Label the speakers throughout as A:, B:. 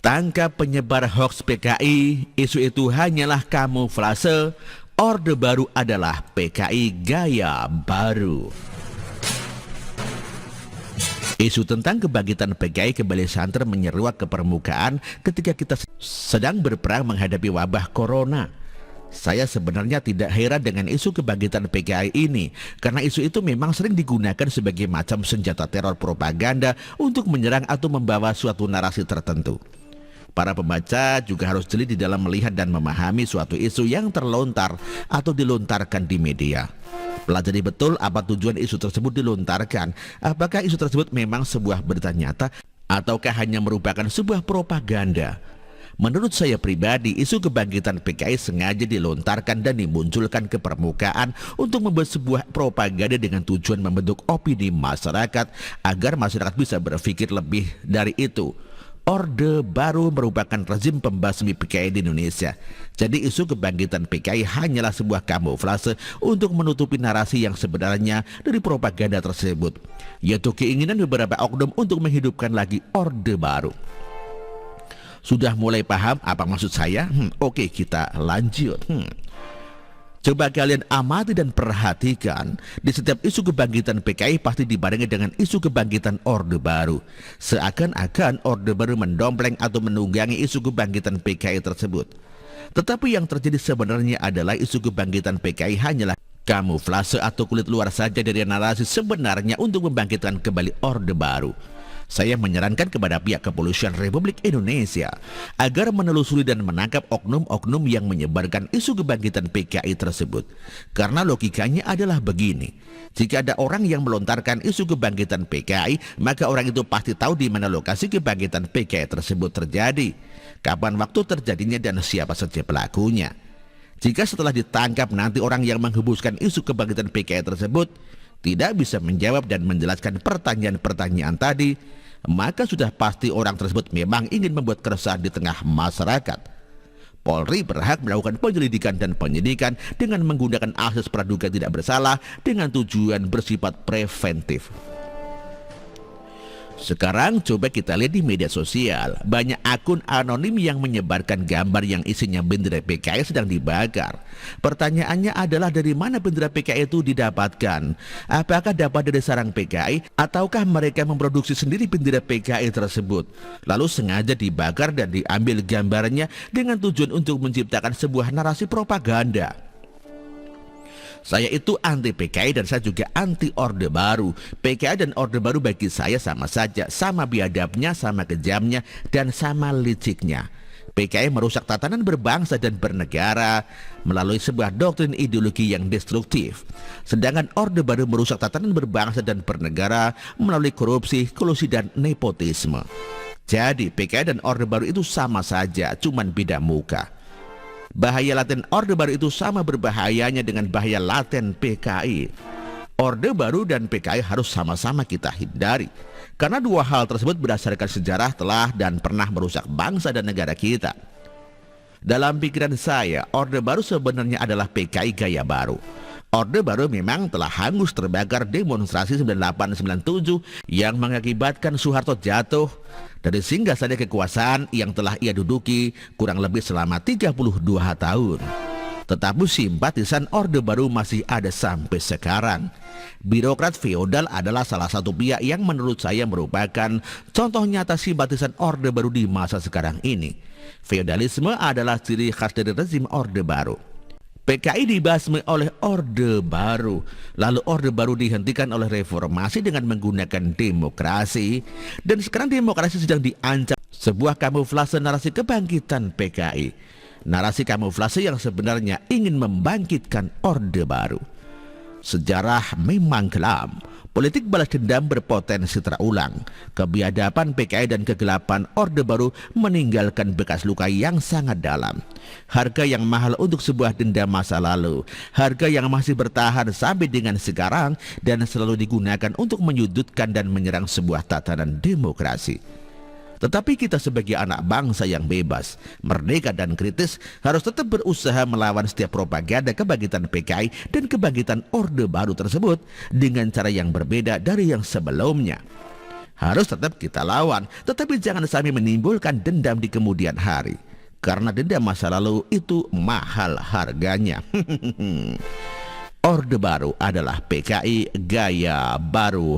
A: Tangkap penyebar hoaks PKI, isu itu hanyalah kamuflase, Orde Baru adalah PKI gaya baru. Isu tentang kebangkitan PKI kembali santer menyeruak ke permukaan ketika kita sedang berperang menghadapi wabah corona. Saya sebenarnya tidak heran dengan isu kebangkitan PKI ini, karena isu itu memang sering digunakan sebagai macam senjata teror propaganda untuk menyerang atau membawa suatu narasi tertentu. Para pembaca juga harus jeli di dalam melihat dan memahami suatu isu yang terlontar atau dilontarkan di media. Pelajari betul apa tujuan isu tersebut dilontarkan, apakah isu tersebut memang sebuah berita nyata ataukah hanya merupakan sebuah propaganda. Menurut saya pribadi, isu kebangkitan PKI sengaja dilontarkan dan dimunculkan ke permukaan untuk membuat sebuah propaganda dengan tujuan membentuk opini masyarakat agar masyarakat bisa berpikir lebih dari itu. Orde Baru merupakan rezim pembasmi PKI di Indonesia. Jadi isu kebangkitan PKI hanyalah sebuah kamuflase untuk menutupi narasi yang sebenarnya dari propaganda tersebut, yaitu keinginan beberapa oknum untuk menghidupkan lagi Orde Baru. Sudah mulai paham apa maksud saya? Oke, kita lanjut. Coba kalian amati dan perhatikan, di setiap isu kebangkitan PKI pasti dibarengi dengan isu kebangkitan Orde Baru. Seakan-akan Orde Baru mendompleng atau menunggangi isu kebangkitan PKI tersebut. Tetapi yang terjadi sebenarnya adalah isu kebangkitan PKI hanyalah kamuflase atau kulit luar saja dari narasi sebenarnya untuk membangkitkan kembali Orde Baru. Saya menyarankan kepada pihak kepolisian Republik Indonesia agar menelusuri dan menangkap oknum-oknum yang menyebarkan isu kebangkitan PKI tersebut. Karena logikanya adalah begini, jika ada orang yang melontarkan isu kebangkitan PKI, maka orang itu pasti tahu di mana lokasi kebangkitan PKI tersebut terjadi, kapan waktu terjadinya dan siapa saja pelakunya. Jika setelah ditangkap nanti orang yang menghembuskan isu kebangkitan PKI tersebut tidak bisa menjawab dan menjelaskan pertanyaan-pertanyaan tadi, maka sudah pasti orang tersebut memang ingin membuat keresahan di tengah masyarakat. Polri berhak melakukan penyelidikan dan penyidikan dengan menggunakan asas praduga tidak bersalah dengan tujuan bersifat preventif. Sekarang coba kita lihat di media sosial, banyak akun anonim yang menyebarkan gambar yang isinya bendera PKI sedang dibakar. Pertanyaannya adalah dari mana bendera PKI itu didapatkan? Apakah dapat dari sarang PKI ataukah mereka memproduksi sendiri bendera PKI tersebut? Lalu sengaja dibakar dan diambil gambarnya dengan tujuan untuk menciptakan sebuah narasi propaganda. Saya itu anti PKI dan saya juga anti Orde Baru. PKI dan Orde Baru bagi saya sama saja, sama biadabnya, sama kejamnya, dan sama liciknya. PKI merusak tatanan berbangsa dan bernegara melalui sebuah doktrin ideologi yang destruktif. Sedangkan Orde Baru merusak tatanan berbangsa dan bernegara melalui korupsi, kolusi, dan nepotisme. Jadi PKI dan Orde Baru itu sama saja, cuman beda muka. Bahaya laten Orde Baru itu sama berbahayanya dengan bahaya laten PKI. Orde Baru dan PKI harus sama-sama kita hindari, karena dua hal tersebut berdasarkan sejarah telah dan pernah merusak bangsa dan negara kita. Dalam pikiran saya, Orde Baru sebenarnya adalah PKI gaya baru. Orde Baru memang telah hangus terbakar demonstrasi 98-97 yang mengakibatkan Soeharto jatuh dari singgasana kekuasaan yang telah ia duduki kurang lebih selama 32 tahun. Tetapi simpatisan Orde Baru masih ada sampai sekarang. Birokrat feodal adalah salah satu pihak yang menurut saya merupakan contoh nyata simpatisan Orde Baru di masa sekarang ini. Feodalisme adalah ciri khas dari rezim Orde Baru. PKI dibasmi oleh Orde Baru, lalu Orde Baru dihentikan oleh reformasi dengan menggunakan demokrasi, dan sekarang demokrasi sedang diancam sebuah kamuflase narasi kebangkitan PKI. Narasi kamuflase yang sebenarnya ingin membangkitkan Orde Baru. Sejarah memang kelam. Politik balas dendam berpotensi terulang. Kebiadaban PKI dan kegelapan Orde Baru meninggalkan bekas luka yang sangat dalam. Harga yang mahal untuk sebuah dendam masa lalu. Harga yang masih bertahan sampai dengan sekarang dan selalu digunakan untuk menyudutkan dan menyerang sebuah tatanan demokrasi. Tetapi kita sebagai anak bangsa yang bebas, merdeka dan kritis harus tetap berusaha melawan setiap propaganda kebangkitan PKI dan kebangkitan Orde Baru tersebut dengan cara yang berbeda dari yang sebelumnya. Harus tetap kita lawan, tetapi jangan sampai menimbulkan dendam di kemudian hari. Karena dendam masa lalu itu mahal harganya. Orde Baru adalah PKI gaya baru.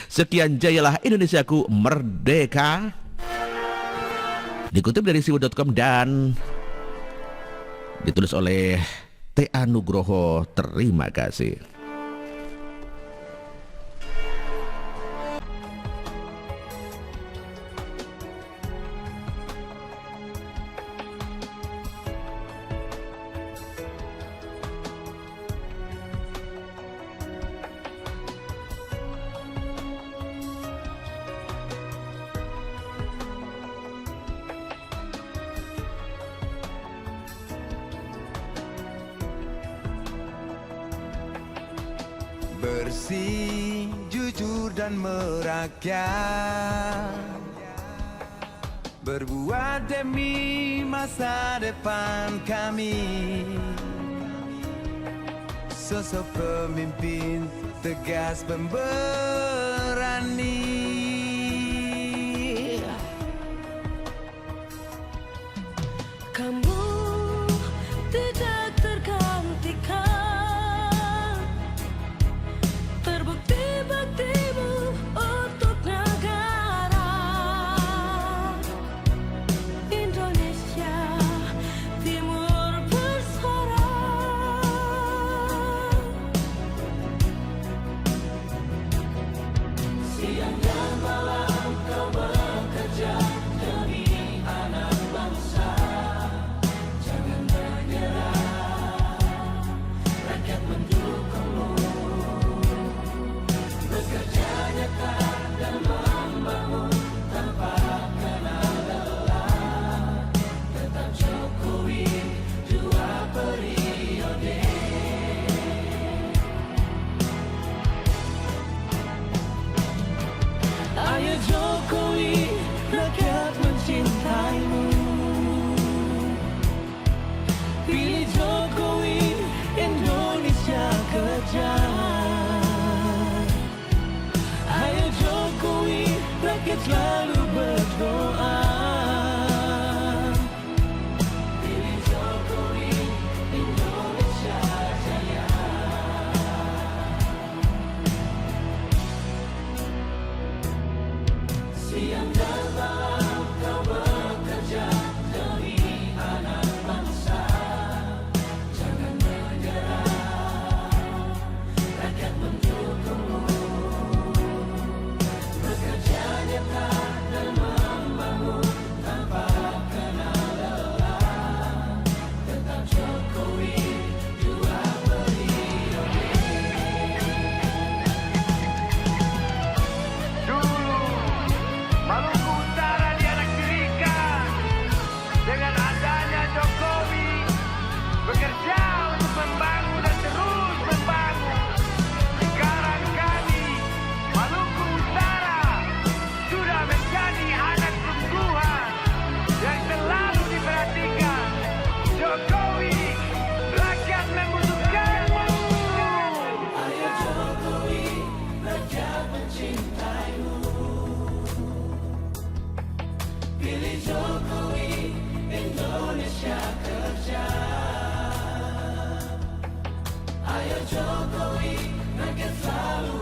A: Sekian jayalah Indonesiaku merdeka. Dikutip dari siwu.com dan ditulis oleh T.A. Nugroho. Terima kasih.
B: Bersih, jujur dan merakyat, berbuat demi masa depan kami. Sosok pemimpin tegas pemberani.
C: Kamu tidak tergantikan, terbukti baktimu untuk negara Indonesia Timur bersuara. Siang dan malam kau bekerja demi anak bangsa. Jangan menyerah, rakyat mendukungmu. Bekerja nyata dan membangun tanpa kenal lelah. Tetap Jokowi 2 periode. Ayo Jokowi, rakyat mencintaimu. Pilih Jokowi, Indonesia kerja. Ayo Jokowi, rakyat selalu berdoa. Pilih Jokowi, Indonesia jaya. Siang dan malam kau bekerja demi anak bangsa. Jangan menyerah, rakyat mendukungmu. Bekerja nyata dan membangun tanpa kenal lelah. Tetap Jokowi 2 periode.
D: Dulu Maluku Utara dianaktirikan. Dengan adanya Jokowi bekerja untuk membangun dan terus membangun. Sekarang kami Maluku Utara sudah menjadi anak sungguhan yang selalu diperhatikan. Jokowi, rakyat membutuhkanmu.
C: Ayo Jokowi, rakyat mencintaimu. Pilih Jokowi, Indonesia kerja. Ayo Jokowi, rakyat selalu